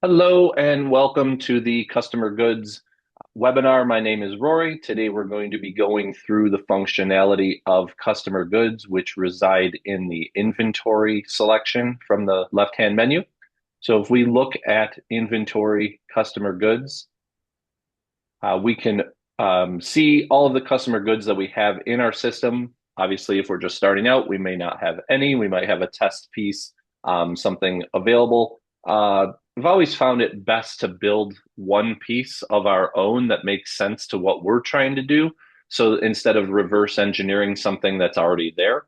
Hello and welcome to the Customer Goods webinar. My name is Rory. Today we're going to be going through the functionality of customer goods, which reside in the inventory selection from the left-hand menu. So if we look at inventory customer goods, we can see all of the customer goods that we have in our system. Obviously, if we're just starting out, we may not have any. We might have a test piece, something available. I've always found it best to build one piece of our own that makes sense to what we're trying to do. So instead of reverse engineering something that's already there.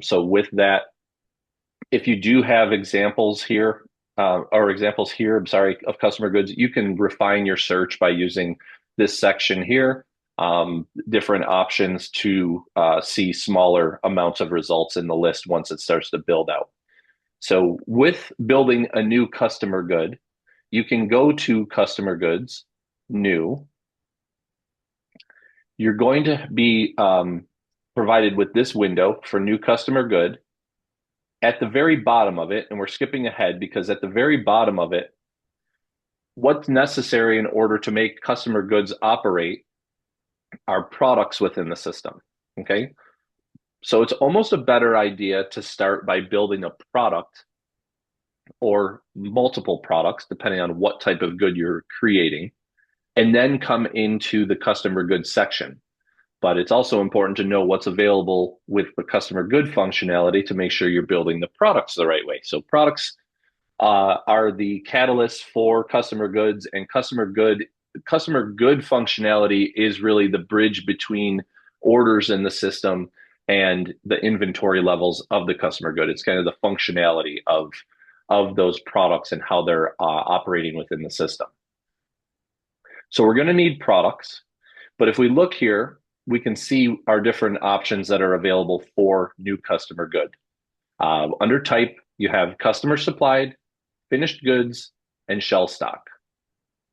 So with that, if you do have examples here, I'm sorry, of customer goods, you can refine your search by using this section here, different options to see smaller amounts of results in the list once it starts to build out. So with building a new customer good, you can go to customer goods, new. You're going to be provided with this window for new customer good. At the very bottom of it, and we're skipping ahead because at the very bottom of it, what's necessary in order to make customer goods operate are products within the system. Okay. So it's almost a better idea to start by building a product or multiple products, depending on what type of good you're creating, and then come into the customer goods section. But it's also important to know what's available with the customer good functionality to make sure you're building the products the right way. So products are the catalyst for customer goods, and customer good functionality is really the bridge between orders in the system and the inventory levels of the customer good. It's kind of the functionality of those products and how they're operating within the system. So we're going to need products, but if we look here, we can see our different options that are available for new customer good. Under type, you have customer supplied, finished goods, and shell stock.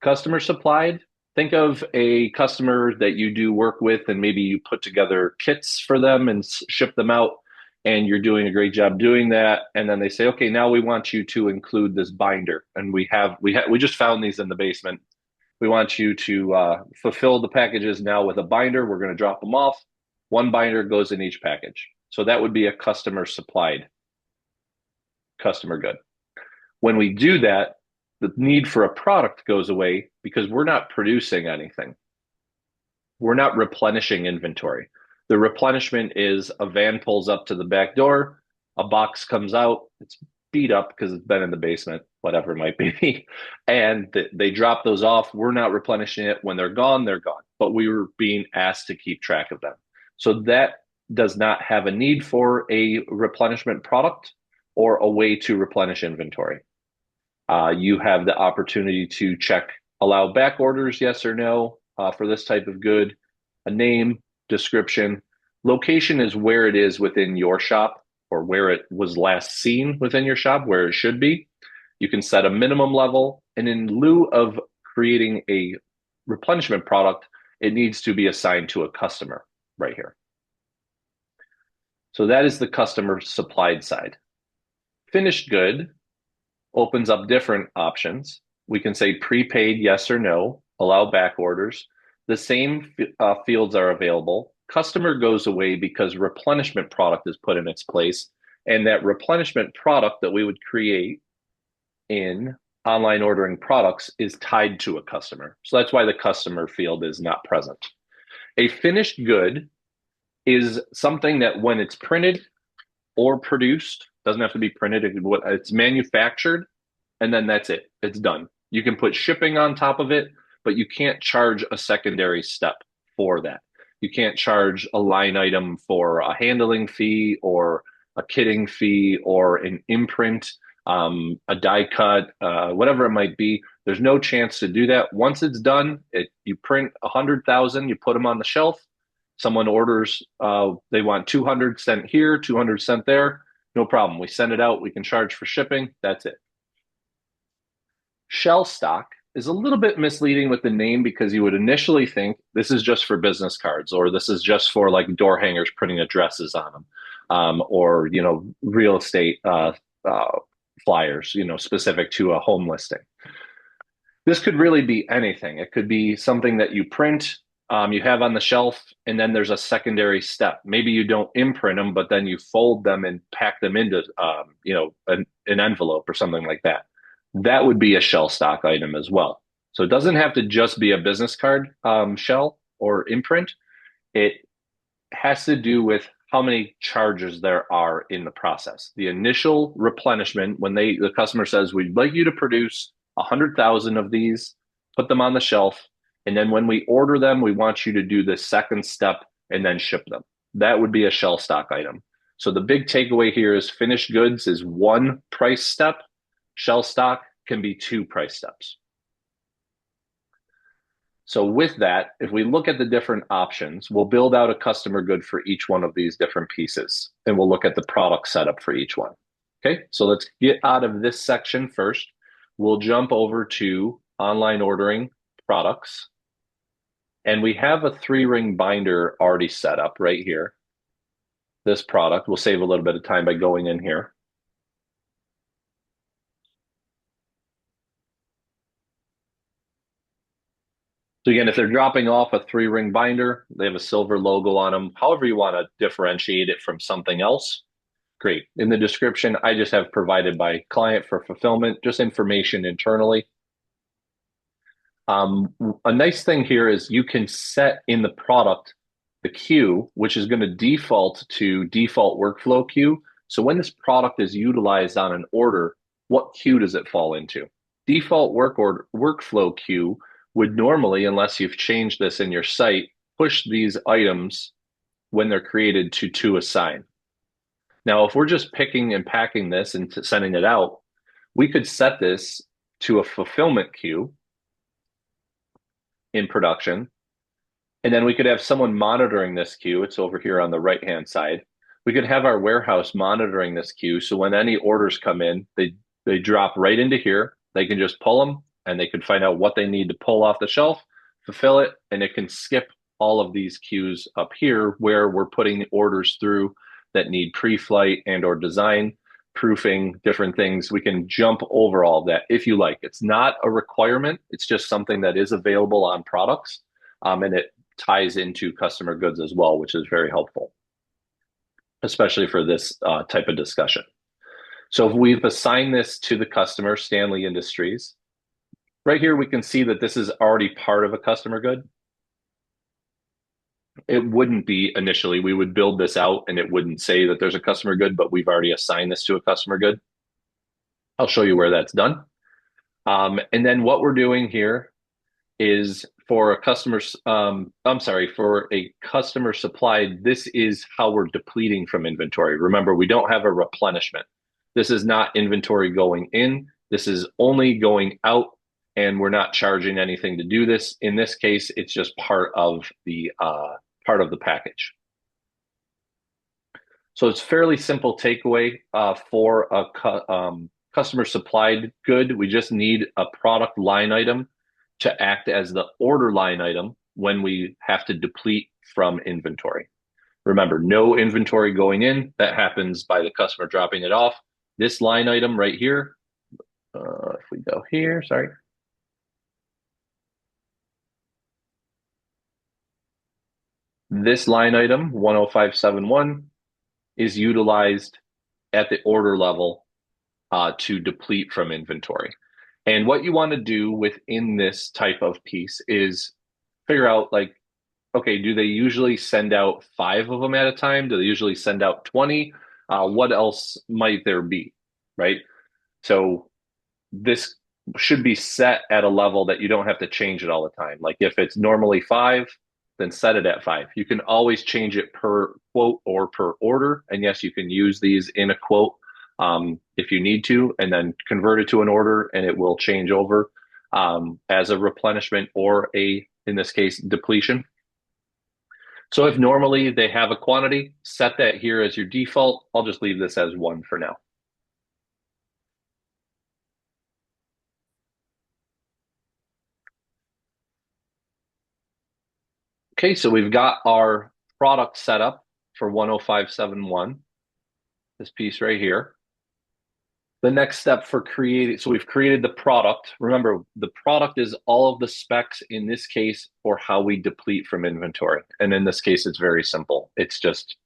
Customer supplied, think of a customer that you do work with and maybe you put together kits for them and ship them out, and you're doing a great job doing that. And then they say, okay, now we want you to include this binder. And we just found these in the basement. We want you to fulfill the packages now with a binder. We're going to drop them off. One binder goes in each package. So that would be a customer supplied customer good. When we do that, the need for a product goes away because we're not producing anything. We're not replenishing inventory. The replenishment is a van pulls up to the back door, a box comes out, it's beat up because it's been in the basement, whatever it might be, and they drop those off. We're not replenishing it. When they're gone, but we were being asked to keep track of them. So that does not have a need for a replenishment product or a way to replenish inventory. You have the opportunity to check allow back orders, yes or no, for this type of good, a name, description. Location is where it is within your shop or where it was last seen within your shop, where it should be. You can set a minimum level, and in lieu of creating a replenishment product, it needs to be assigned to a customer right here. So that is the customer supplied side. Finished good opens up different options. We can say prepaid, yes or no, allow back orders. The same fields are available. Customer goes away because replenishment product is put in its place. And that replenishment product that we would create in online ordering products is tied to a customer. So that's why the customer field is not present. A finished good is something that when it's printed or produced, doesn't have to be printed, it's manufactured, and then that's it. It's done. You can put shipping on top of it, but you can't charge a secondary step for that. You can't charge a line item for a handling fee or a kitting fee or an imprint, a die cut, whatever it might be. There's no chance to do that. Once it's done, you print 100,000, you put them on the shelf. Someone orders, they want 200 sent here, 200 sent there. No problem. We send it out. We can charge for shipping. That's it. Shell stock is a little bit misleading with the name because you would initially think this is just for business cards or this is just for like door hangers printing addresses on them, or real estate flyers, specific to a home listing. This could really be anything. It could be something that you print, you have on the shelf, and then there's a secondary step. Maybe you don't imprint them, but then you fold them and pack them into, an envelope or something like that. That would be a shell stock item as well. So it doesn't have to just be a business card shell or imprint. It has to do with how many charges there are in the process. The initial replenishment, when the customer says, we'd like you to produce 100,000 of these, put them on the shelf, and then when we order them, we want you to do the second step and then ship them. That would be a shell stock item. So the big takeaway here is finished goods is one price step. Shell stock can be two price steps. So with that, if we look at the different options, we'll build out a customer good for each one of these different pieces, and we'll look at the product setup for each one. Okay, so let's get out of this section first. We'll jump over to online ordering products. And we have a 3-ring binder already set up right here. This product, we'll save a little bit of time by going in here. So again, if they're dropping off a 3-ring binder, they have a silver logo on them. However you want to differentiate it from something else, great. In the description, I just have provided by client for fulfillment, just information internally. A nice thing here is you can set in the product the queue, which is going to default to default workflow queue. So when this product is utilized on an order, what queue does it fall into? Default workflow queue would normally, unless you've changed this in your site, push these items when they're created to assign. Now, if we're just picking and packing this and sending it out, we could set this to a fulfillment queue in production. And then we could have someone monitoring this queue. It's over here on the right-hand side. We could have our warehouse monitoring this queue. So when any orders come in, they drop right into here. They can just pull them and they can find out what they need to pull off the shelf, fulfill it, and it can skip all of these queues up here where we're putting orders through that need pre-flight and or design, proofing, different things. We can jump over all of that if you like. It's not a requirement. It's just something that is available on products, and it ties into customer goods as well, which is very helpful, especially for this type of discussion. So if we've assigned this to the customer, Stanley Industries, right here we can see that this is already part of a customer good. It wouldn't be initially. We would build this out and it wouldn't say that there's a customer good, but we've already assigned this to a customer good. I'll show you where that's done. And then what we're doing here is for a for a customer supplied, this is how we're depleting from inventory. Remember, we don't have a replenishment. This is not inventory going in. This is only going out, and we're not charging anything to do this. In this case, it's just part of the package. So it's fairly simple takeaway for a customer supplied good. We just need a product line item to act as the order line item when we have to deplete from inventory. Remember, no inventory going in. That happens by the customer dropping it off. This line item right here, if we go here, sorry. This line item, 10571, is utilized at the order level to deplete from inventory. And what you want to do within this type of piece is figure out, like, okay, do they usually send out 5 of them at a time? Do they usually send out 20? What else might there be, right? So this should be set at a level that you don't have to change it all the time. Like if it's normally 5, then set it at 5. You can always change it per quote or per order. And yes, you can use these in a quote if you need to, and then convert it to an order and it will change over as a replenishment or in this case, depletion. So if normally they have a quantity, set that here as your default. I'll just leave this as 1 for now. Okay, so we've got our product set up for 10571, this piece right here. The next step for creating, so we've created the product. Remember, the product is all of the specs in this case for how we deplete from inventory. And in this case, it's very simple. It's just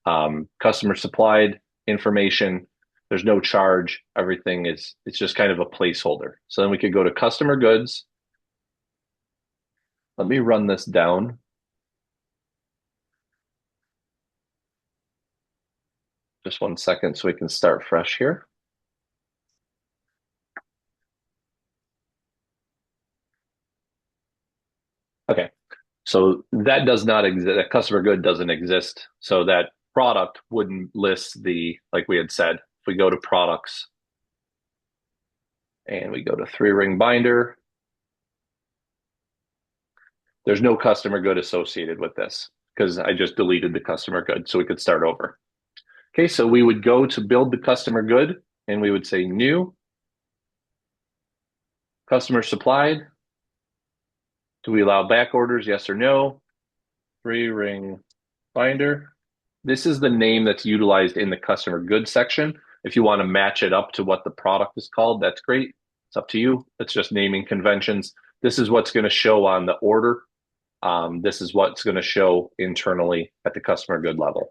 customer supplied information. There's no charge. Everything is, it's just kind of a placeholder. So then we could go to customer goods. Let me run this down. Just 1 second so we can start fresh here. Okay, so that does not exist. That customer good doesn't exist. So that product wouldn't list the, like we had said, if we go to products and we go to 3-ring binder, there's no customer good associated with this because I just deleted the customer good. So we could start over. Okay, so we would go to build the customer good and we would say new, customer supplied. Do we allow back orders? Yes or no? 3-ring binder. This is the name that's utilized in the customer goods section. If you want to match it up to what the product is called, that's great. It's up to you. It's just naming conventions. This is what's going to show on the order. This is what's going to show internally at the customer good level.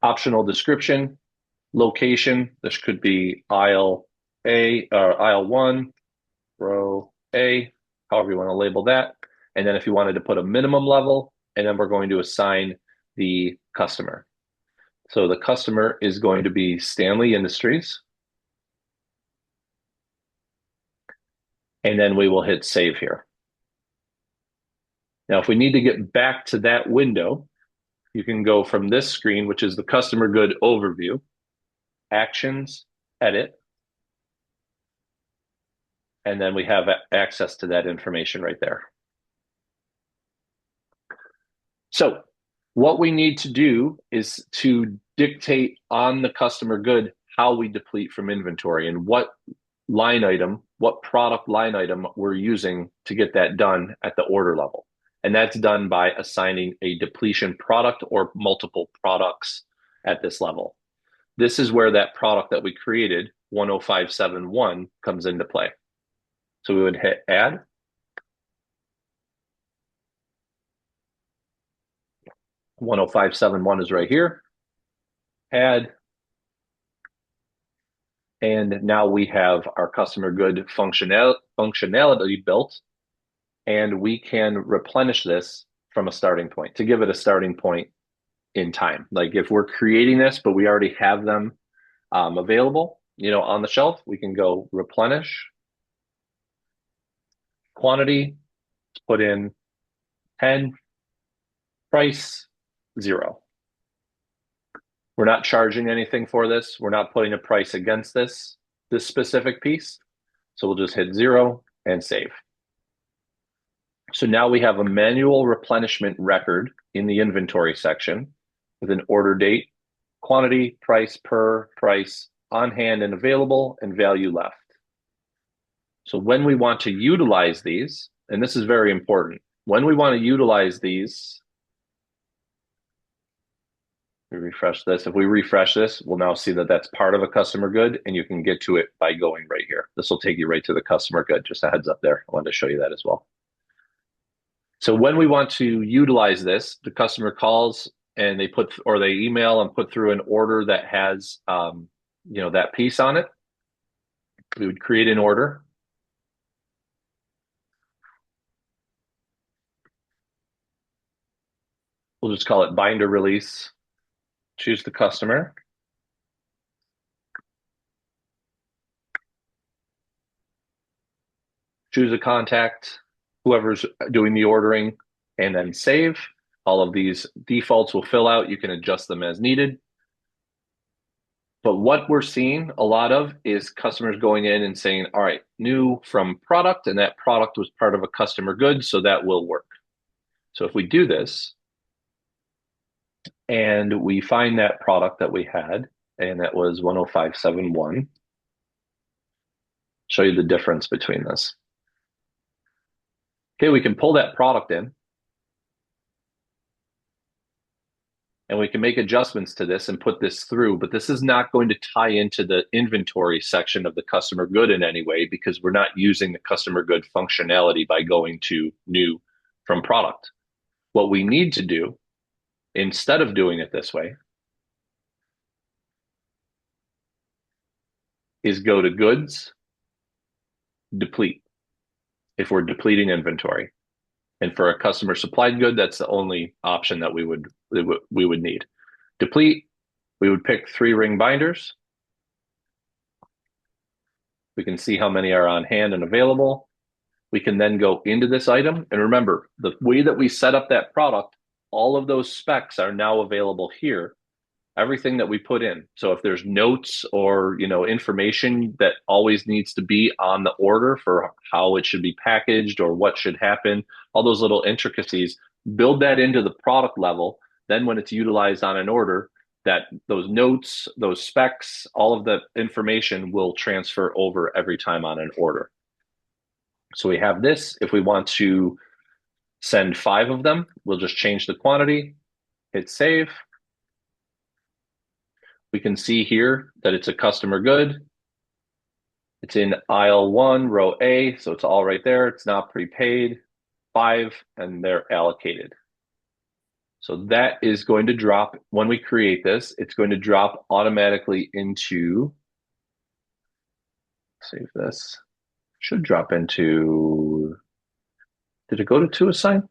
Optional description, location. This could be aisle A or aisle 1, row A, however you want to label that. And then if you wanted to put a minimum level, and then we're going to assign the customer. So the customer is going to be Stanley Industries. And then we will hit save here. Now, if we need to get back to that window, you can go from this screen, which is the customer good overview, actions, edit, and then we have access to that information right there. So what we need to do is to dictate on the customer good how we deplete from inventory and what line item, what product line item we're using to get that done at the order level. And that's done by assigning a depletion product or multiple products at this level. This is where that product that we created, 10571, comes into play. So we would hit add. (10571) is right here. Add. And now we have our customer good functionality built, and we can replenish this from a starting point to give it a starting point in time. Like if we're creating this, but we already have them available, on the shelf, we can go replenish quantity, put in 10, price 0. We're not charging anything for this. We're not putting a price against this specific piece. So we'll just hit 0 and save. So now we have a manual replenishment record in the inventory section with an order date, quantity, price per, price, on hand and available, and value left. So when we want to utilize these, and this is very important, when we want to utilize these, we refresh this. If we refresh this, we'll now see that that's part of a customer good, and you can get to it by going right here. This will take you right to the customer good. Just a heads up there. I wanted to show you that as well. So when we want to utilize this, the customer calls and they email and put through an order that has, that piece on it. We would create an order. We'll just call it binder release. Choose the customer. Choose a contact, whoever's doing the ordering, and then save. All of these defaults will fill out. You can adjust them as needed. But what we're seeing a lot of is customers going in and saying, all right, new from product, and that product was part of a customer good, so that will work. So if we do this, and we find that product that we had, and that was 10571, show you the difference between this. Okay, we can pull that product in. And we can make adjustments to this and put this through, but this is not going to tie into the inventory section of the customer good in any way because we're not using the customer good functionality by going to new from product. What we need to do instead of doing it this way is go to goods, deplete if we're depleting inventory. And for a customer supplied good, that's the only option that we would need. Deplete, we would pick 3-ring binders. We can see how many are on hand and available. We can then go into this item. And remember, the way that we set up that product, all of those specs are now available here. Everything that we put in. So if there's notes or information that always needs to be on the order for how it should be packaged or what should happen, all those little intricacies, build that into the product level. Then when it's utilized on an order, that those notes, those specs, all of the information will transfer over every time on an order. So we have this. If we want to send 5 of them, we'll just change the quantity, hit save. We can see here that it's a customer good. It's in aisle 1, row A, so it's all right there. It's not prepaid, 5, and they're allocated. So that is going to drop, when we create this, it's going to drop automatically into, save this, should drop into, did it go to assign?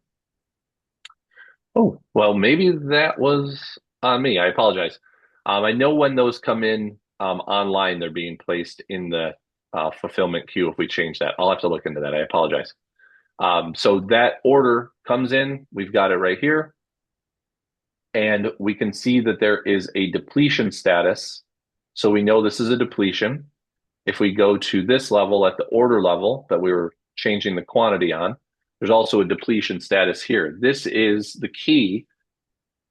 Oh, well, maybe that was on me. I apologize. I know when those come in online, they're being placed in the fulfillment queue if we change that. I'll have to look into that. I apologize. So that order comes in. We've got it right here. And we can see that there is a depletion status. So we know this is a depletion. If we go to this level at the order level that we were changing the quantity on, there's also a depletion status here. This is the key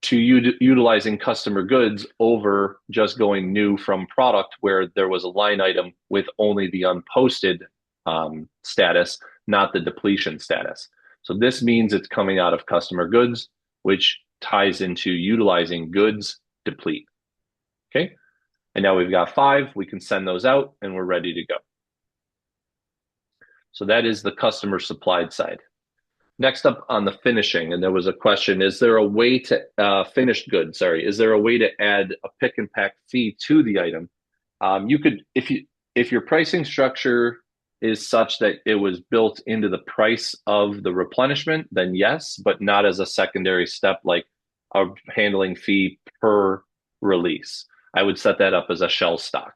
to utilizing customer goods over just going new from product where there was a line item with only the unposted status, not the depletion status. So this means it's coming out of customer goods, which ties into utilizing goods deplete. Okay. And now we've got 5, we can send those out and we're ready to go. So that is the customer supplied side. Next up on the finishing, and there was a question, is there a way to finished goods? Sorry, is there a way to add a pick and pack fee to the item? You could, if your pricing structure is such that it was built into the price of the replenishment, then yes, but not as a secondary step like a handling fee per release. I would set that up as a shell stock.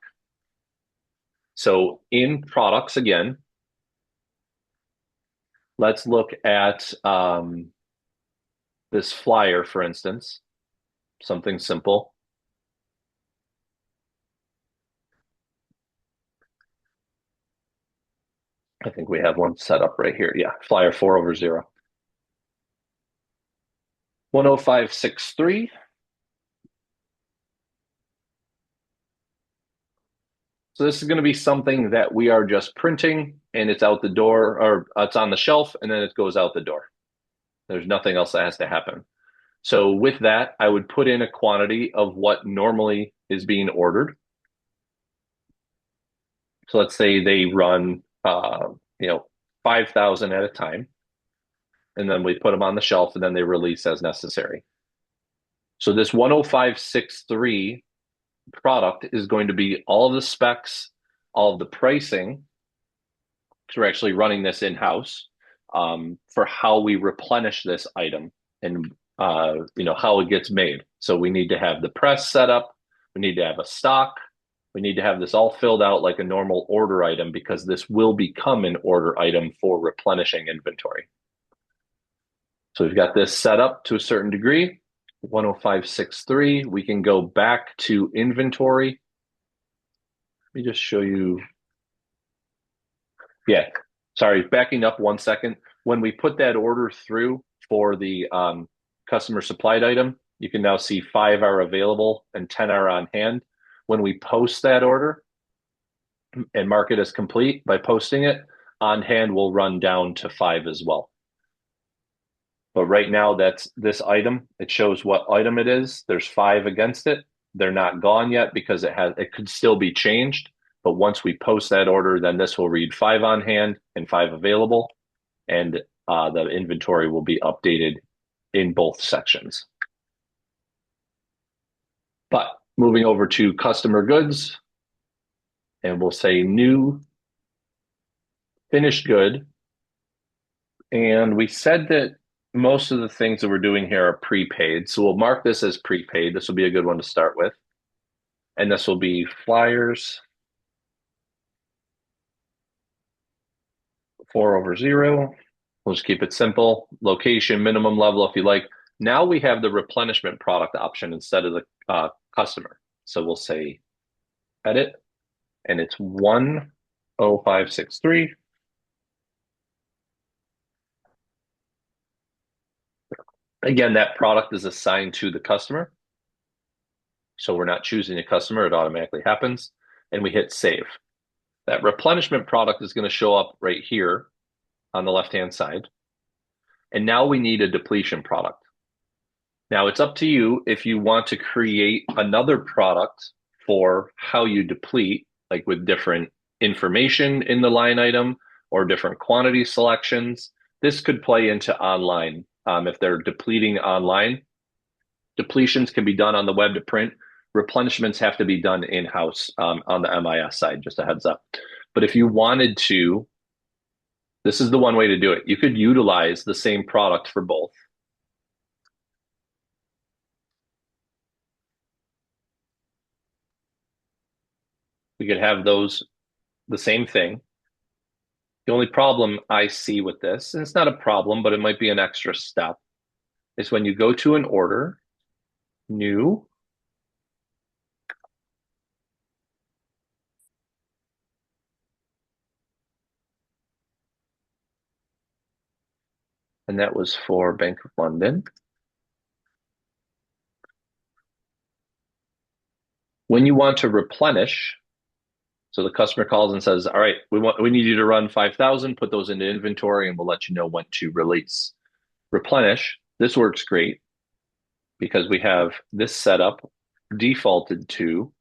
So in products again, let's look at this flyer, for instance, something simple. I think we have one set up right here. Yeah, flyer 4/0. 10563. So this is going to be something that we are just printing and it's out the door, or it's on the shelf and then it goes out the door. There's nothing else that has to happen. So with that, I would put in a quantity of what normally is being ordered. So let's say they run, 5,000 at a time, and then we put them on the shelf and then they release as necessary. So this 10563 product is going to be all of the specs, all of the pricing. So we're actually running this in-house for how we replenish this item and how it gets made. So we need to have the press set up. We need to have a stock. We need to have this all filled out like a normal order item because this will become an order item for replenishing inventory. So we've got this set up to a certain degree. 10563. We can go back to inventory. Let me just show you. Yeah, sorry, backing up 1 second. When we put that order through for the customer supplied item, you can now see 5 are available and 10 are on hand. When we post that order and mark it as complete by posting it, on hand will run down to 5 as well. But right now, that's this item. It shows what item it is. There's 5 against it. They're not gone yet because it could still be changed. But once we post that order, then this will read 5 on hand and 5 available, and the inventory will be updated in both sections. But moving over to customer goods, and we'll say new finished good. And we said that most of the things that we're doing here are prepaid. So we'll mark this as prepaid. This will be a good one to start with. And this will be flyers 4/0. We'll just keep it simple. Location, minimum level if you like. Now we have the replenishment product option instead of the customer. So we'll say edit, and it's 10563. Again, that product is assigned to the customer. So we're not choosing a customer, it automatically happens. And we hit save. That replenishment product is going to show up right here on the left-hand side. And now we need a depletion product. Now it's up to you if you want to create another product for how you deplete, like with different information in the line item or different quantity selections. This could play into online. If they're depleting online, depletions can be done on the web to print. Replenishments have to be done in-house on the MIS side, just a heads up. But if you wanted to, this is the one way to do it. You could utilize the same product for both. We could have those the same thing. The only problem I see with this, and it's not a problem, but it might be an extra step, is when you go to an order, new, and that was for Bank of London. When you want to replenish, so the customer calls and says, all right, we need you to run 5,000, put those into inventory, and we'll let you know when to release. Replenish, this works great because we have this setup defaulted to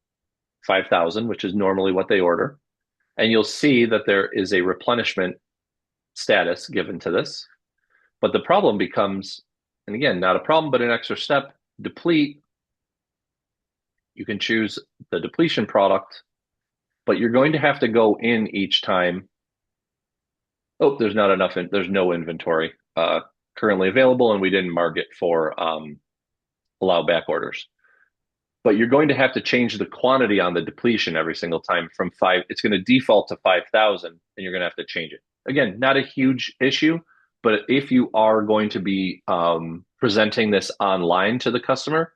5,000, which is normally what they order. And you'll see that there is a replenishment status given to this. But the problem becomes, and again, not a problem, but an extra step, deplete. You can choose the depletion product, but you're going to have to go in each time. Oh, there's not enough, there's no inventory currently available, and we didn't mark it for allow back orders. But you're going to have to change the quantity on the depletion every single time from 5. It's going to default to 5,000, and you're going to have to change it. Again, not a huge issue, but if you are going to be presenting this online to the customer,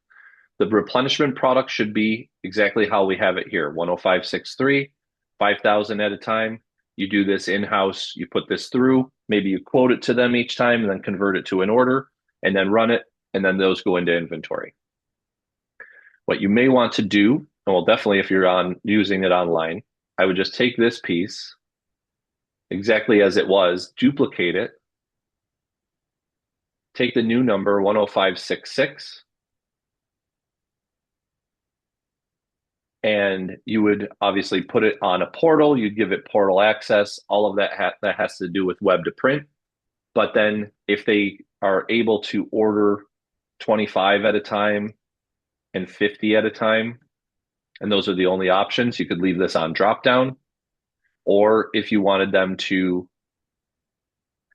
the replenishment product should be exactly how we have it here, 10563, 5,000 at a time. You do this in-house, you put this through, maybe you quote it to them each time and then convert it to an order and then run it, and then those go into inventory. What you may want to do, well, definitely if you're using it online, I would just take this piece exactly as it was, duplicate it, take the new number 10566, and you would obviously put it on a portal. You'd give it portal access. All of that that has to do with web to print. But then if they are able to order 25 at a time and 50 at a time, and those are the only options, you could leave this on dropdown. Or if you wanted them to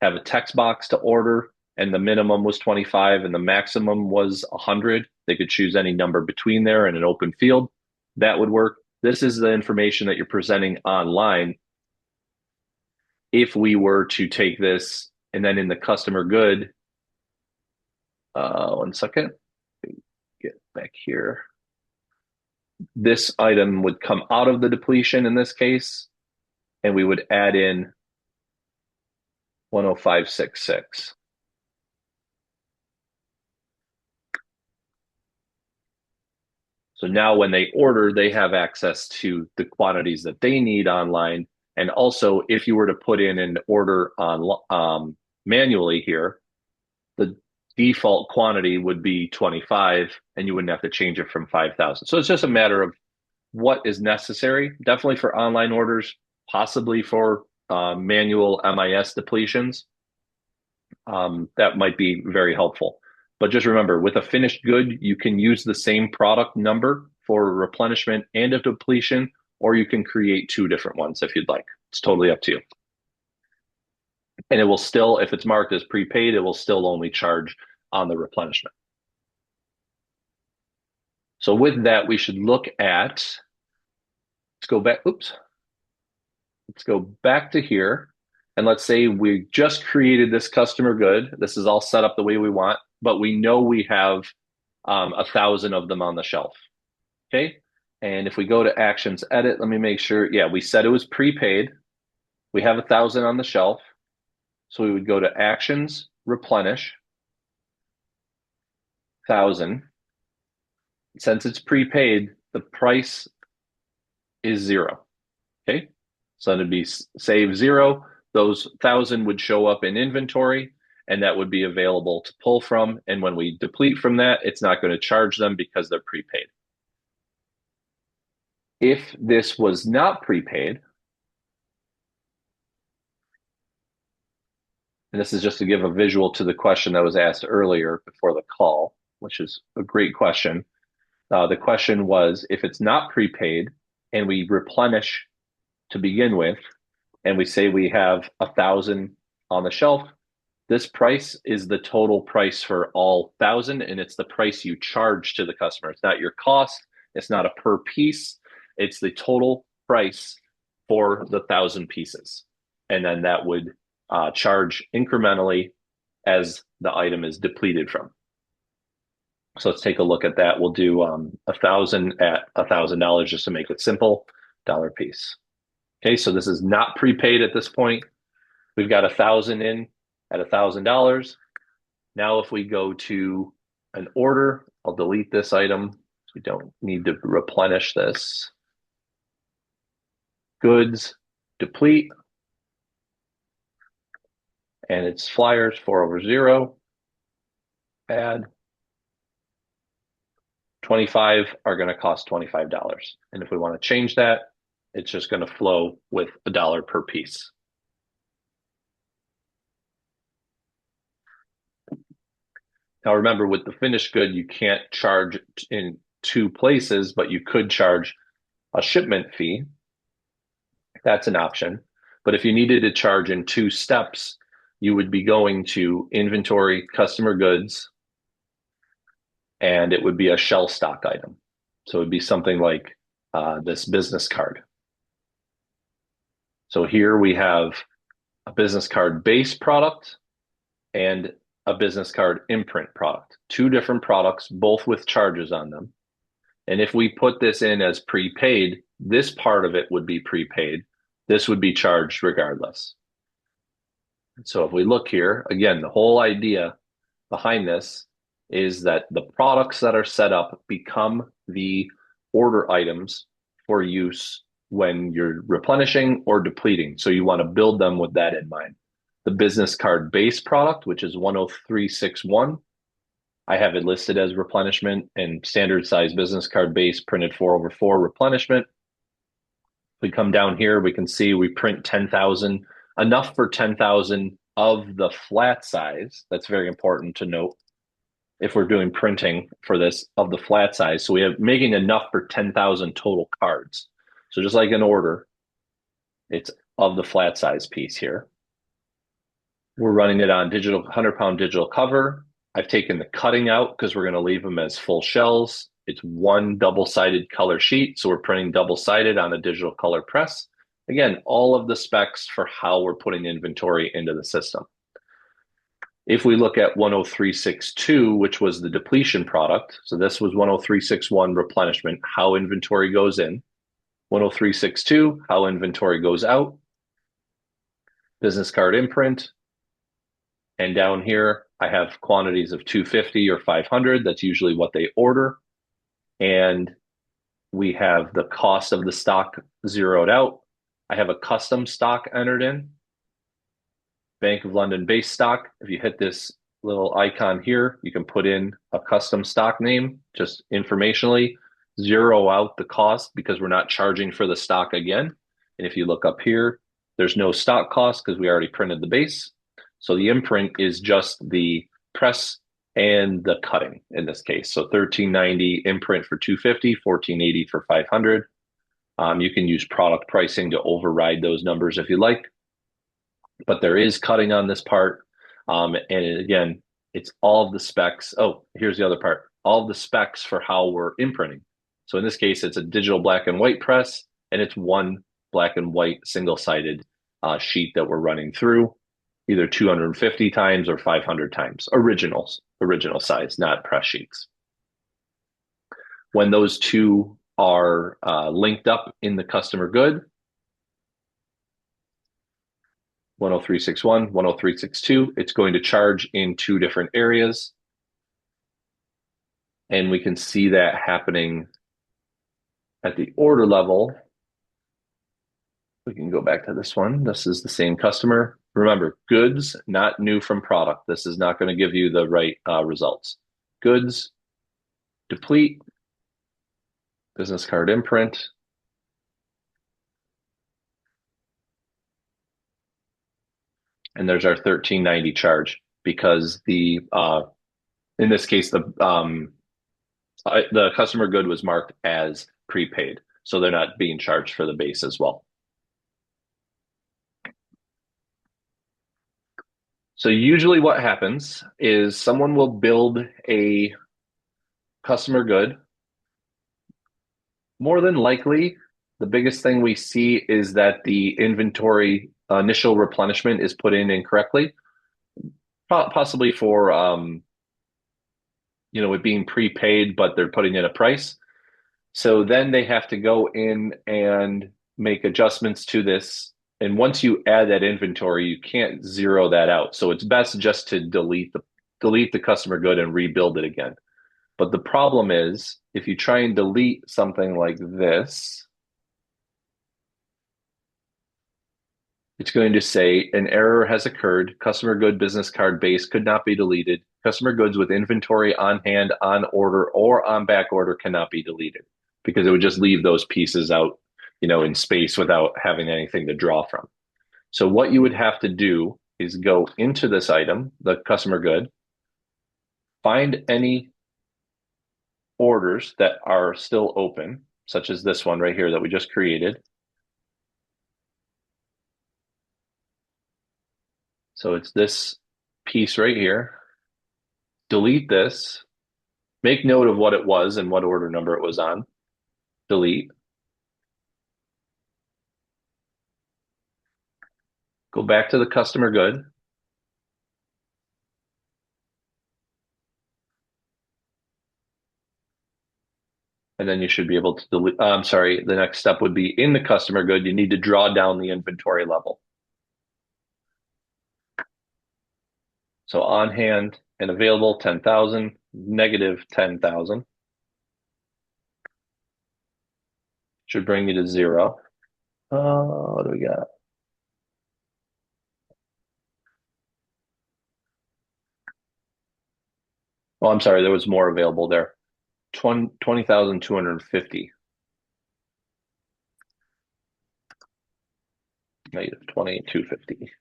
have a text box to order and the minimum was 25 and the maximum was 100, they could choose any number between there in an open field. That would work. This is the information that you're presenting online. If we were to take this and then in the customer good, 1 second, get back here. This item would come out of the depletion in this case, and we would add in 10566. So now when they order, they have access to the quantities that they need online. And also, if you were to put in an order on manually here, the default quantity would be 25 and you wouldn't have to change it from 5,000. So it's just a matter of what is necessary, definitely for online orders, possibly for manual MIS depletions. That might be very helpful. But just remember, with a finished good, you can use the same product number for replenishment and a depletion, or you can create two different ones if you'd like. It's totally up to you. And it will still, if it's marked as prepaid, it will still only charge on the replenishment. So with that, we should look at, let's go back, oops. Let's go back to here. And let's say we just created this customer good. This is all set up the way we want, but we know we have 1,000 of them on the shelf. Okay. And if we go to actions edit, let me make sure. Yeah, we said it was prepaid. We have 1,000 on the shelf. So we would go to actions, replenish, 1,000. Since it's prepaid, the price is 0. Okay. So it'd be save 0. Those 1,000 would show up in inventory and that would be available to pull from. And when we deplete from that, it's not going to charge them because they're prepaid. If this was not prepaid, and this is just to give a visual to the question that was asked earlier before the call, which is a great question. The question was, if it's not prepaid and we replenish to begin with, and we say we have 1,000 on the shelf, this price is the total price for all 1,000, and it's the price you charge to the customer. It's not your cost. It's not a per piece. It's the total price for the 1,000 pieces. And then that would charge incrementally as the item is depleted from. So let's take a look at that. We'll do 1,000 at $1,000 just to make it simple, dollar piece. Okay, so this is not prepaid at this point. We've got 1,000 in at $1,000. Now, if we go to an order, I'll delete this item. We don't need to replenish this. Goods, deplete. And it's flyers 4/0. Add. 25 are going to cost $25. And if we want to change that, it's just going to flow with $1 per piece. Now remember, with the finished good, you can't charge in 2 places, but you could charge a shipment fee. That's an option. But if you needed to charge in 2 steps, you would be going to inventory, customer goods, and it would be a shell stock item. So it would be something like this business card. So here we have a business card base product and a business card imprint product. 2 different products, both with charges on them. And if we put this in as prepaid, this part of it would be prepaid. This would be charged regardless. So if we look here, again, the whole idea behind this is that the products that are set up become the order items for use when you're replenishing or depleting. So you want to build them with that in mind. The business card base product, which is 10361, I have it listed as replenishment and standard size business card base printed 4/4 replenishment. If we come down here, we can see we print 10,000, enough for 10,000 of the flat size. That's very important to note if we're doing printing for this of the flat size. So we have making enough for 10,000 total cards. So just like an order, it's of the flat size piece here. We're running it on digital 100-pound digital cover. I've taken the cutting out because we're going to leave them as full shells. It's 1 double-sided color sheet. So we're printing double-sided on a digital color press. Again, all of the specs for how we're putting inventory into the system. If we look at 10362, which was the depletion product, so this was 10361 replenishment, how inventory goes in. 10362, how inventory goes out. Business card imprint. And down here, I have quantities of 250 or 500. That's usually what they order. And we have the cost of the stock zeroed out. I have a custom stock entered in. Bank of London base stock. If you hit this little icon here. You can put in a custom stock name, just informationally, zero out the cost because we're not charging for the stock again. And if you look up here, there's no stock cost because we already printed the base. So the imprint is just the press and the cutting in this case. So 1390 imprint for 250, 1480 for 500. You can use product pricing to override those numbers if you like, but there is cutting on this part. And again, it's all of the specs. Oh, here's the other part. All of the specs for how we're imprinting. So in this case, it's a digital black and white press, and it's one black and white single-sided sheet that we're running through, either 250 times or 500 times. Original size, not press sheets. When those two are linked up in the customer good, 10361, 10362, it's going to charge in two different areas. And we can see that happening at the order level. We can go back to this one. This is the same customer. Remember, goods, not new from product. This is not going to give you the right results. Goods, deplete, business card imprint. And there's our 1390 charge because the in this case the customer good was marked as prepaid, so they're not being charged for the base as well. So usually what happens is someone will build a customer good. More than likely, the biggest thing we see is that the inventory initial replenishment is put in incorrectly, possibly for it being prepaid, but they're putting in a price. So then they have to go in and make adjustments to this. And once you add that inventory, you can't zero that out. So it's best just to delete the customer good and rebuild it again. But the problem is if you try and delete something like this, it's going to say an error has occurred. Customer good business card base could not be deleted. Customer goods with inventory on hand, on order, or on back order cannot be deleted because it would just leave those pieces out, in space without having anything to draw from. So what you would have to do is go into this item, the customer good, find any orders that are still open, such as this one right here that we just created. So it's this piece right here. Delete this. Make note of what it was and what order number it was on. Delete. Go back to the customer good. And then you should be able to delete. I'm sorry, the next step would be in the customer good, you need to draw down the inventory level. So on hand and available 10,000, negative 10,000. Should bring you to zero. What do we got? Oh, I'm sorry, there was more available there. 20,250. Negative 20,250.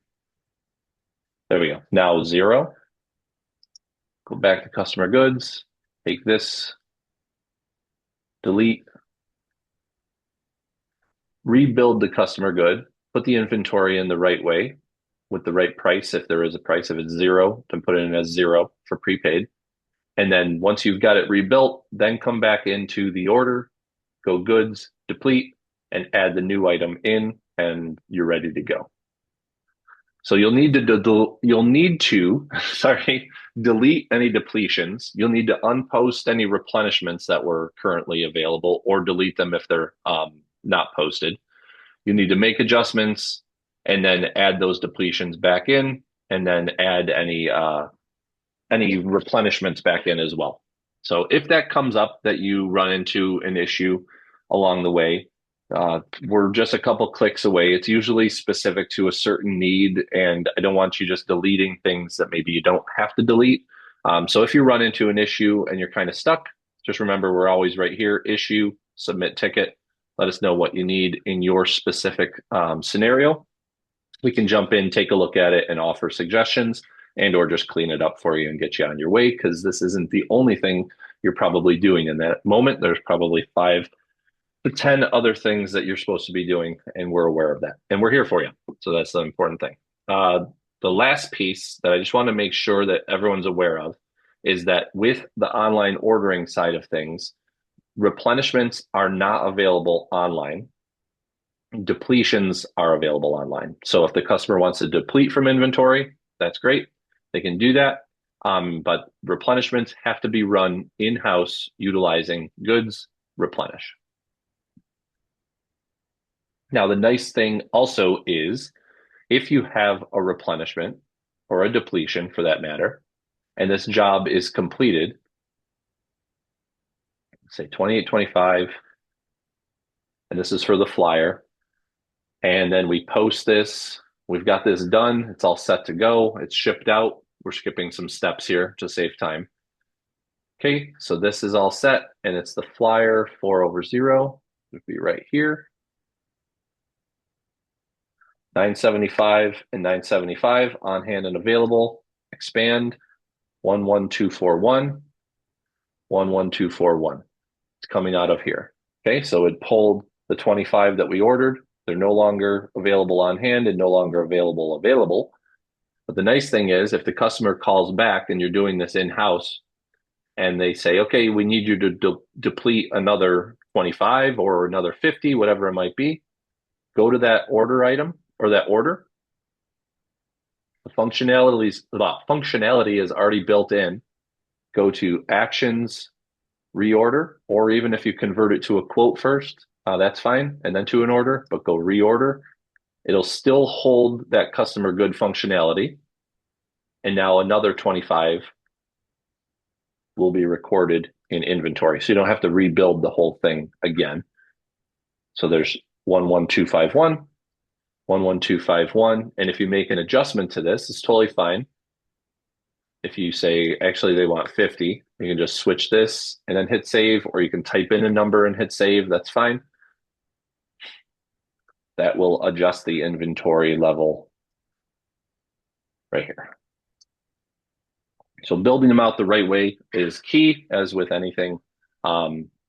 There we go. Now zero. Go back to customer goods. Take this. Delete. Rebuild the customer good. Put the inventory in the right way with the right price. If there is a price, if it's zero, then put it in as zero for prepaid. And then once you've got it rebuilt, then come back into the order, go goods, deplete, and add the new item in, and you're ready to go. So you'll need to sorry, delete any depletions. You'll need to unpost any replenishments that were currently available or delete them if they're not posted. You need to make adjustments and then add those depletions back in, and then add any replenishments back in as well. So if that comes up that you run into an issue along the way, We're just a couple clicks away. It's usually specific to a certain need, and I don't want you just deleting things that maybe you don't have to delete. So if you run into an issue and you're kind of stuck, just remember we're always right here. Issue, submit ticket. Let us know what you need in your specific scenario. We can jump in, take a look at it, and offer suggestions and or just clean it up for you and get you on your way, because this isn't the only thing you're probably doing in that moment. There's probably 5 to 10 other things that you're supposed to be doing, and we're aware of that. And we're here for you. So that's the important thing. The last piece that I just want to make sure that everyone's aware of is that with the online ordering side of things, replenishments are not available online. Depletions are available online. So if the customer wants to deplete from inventory, that's great. They can do that. But replenishments have to be run in-house utilizing goods replenish. Now, the nice thing also is if you have a replenishment or a depletion for that matter, and this job is completed, say 2825, and this is for the flyer, and then we post this, we've got this done, it's all set to go, it's shipped out. We're skipping some steps here to save time. Okay, so this is all set, and it's the flyer 4/0. It would be right here. 975 and 975 on hand and available. Expand 11241, 11241. It's coming out of here. Okay, so it pulled the 25 that we ordered. They're no longer available on hand and no longer available. But the nice thing is, if the customer calls back and you're doing this in-house and they say, okay, we need you to deplete another 25 or another 50, whatever it might be, go to that order item or that order. The functionality is already built in. Go to actions, reorder, or even if you convert it to a quote first, that's fine, and then to an order, but go reorder. It'll still hold that customer good functionality. And now another 25 will be recorded in inventory. So you don't have to rebuild the whole thing again. So there's 11251, 11251. And if you make an adjustment to this, it's totally fine. If you say, actually, they want 50, you can just switch this and then hit save, or you can type in a number and hit save. That's fine. That will adjust the inventory level right here. So building them out the right way is key, as with anything.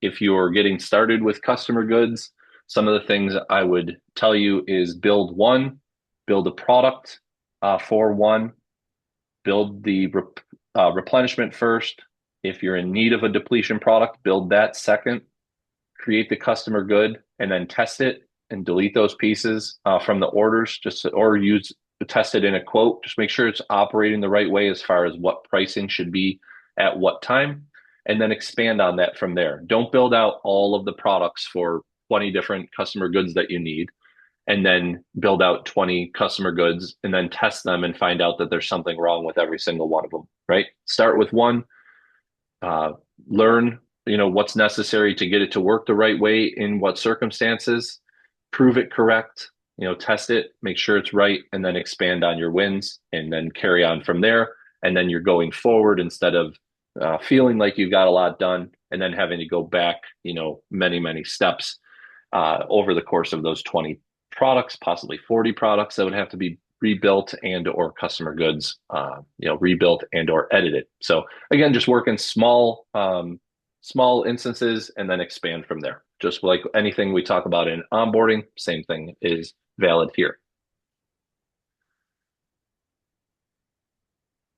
If you're getting started with customer goods, some of the things I would tell you is build a product for one, build the replenishment first. If you're in need of a depletion product, build that second, create the customer good, and then test it and delete those pieces from the orders, or test it in a quote. Just make sure it's operating the right way as far as what pricing should be at what time, and then expand on that from there. Don't build out all of the products for 20 different customer goods that you need, and then build out 20 customer goods and then test them and find out that there's something wrong with every single one of them, right? Start with one, learn, what's necessary to get it to work the right way in what circumstances, prove it correct, test it, make sure it's right, and then expand on your wins and then carry on from there. And then you're going forward instead of feeling like you've got a lot done and then having to go back, many, many steps over the course of those 20 products, possibly 40 products that would have to be rebuilt and or customer goods, rebuilt and or edited. So again, just work in small instances and then expand from there. Just like anything we talk about in onboarding, same thing is valid here.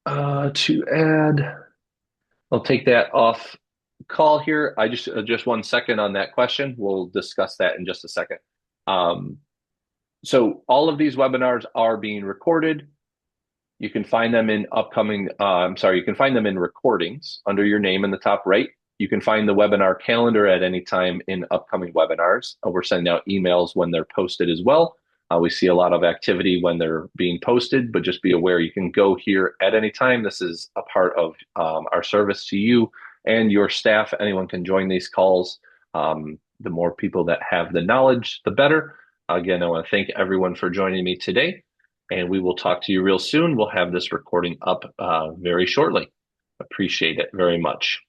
To add, I'll take that off call here. I just 1 second on that question. We'll discuss that in just a second. So all of these webinars are being recorded. You can find them in you can find them in recordings under your name in the top right. You can find the webinar calendar at any time in upcoming webinars. We're sending out emails when they're posted as well. We see a lot of activity when they're being posted, but just be aware you can go here at any time. This is a part of our service to you and your staff. Anyone can join these calls. The more people that have the knowledge, the better. Again, I want to thank everyone for joining me today, and we will talk to you real soon. We'll have this recording up very shortly. Appreciate it very much.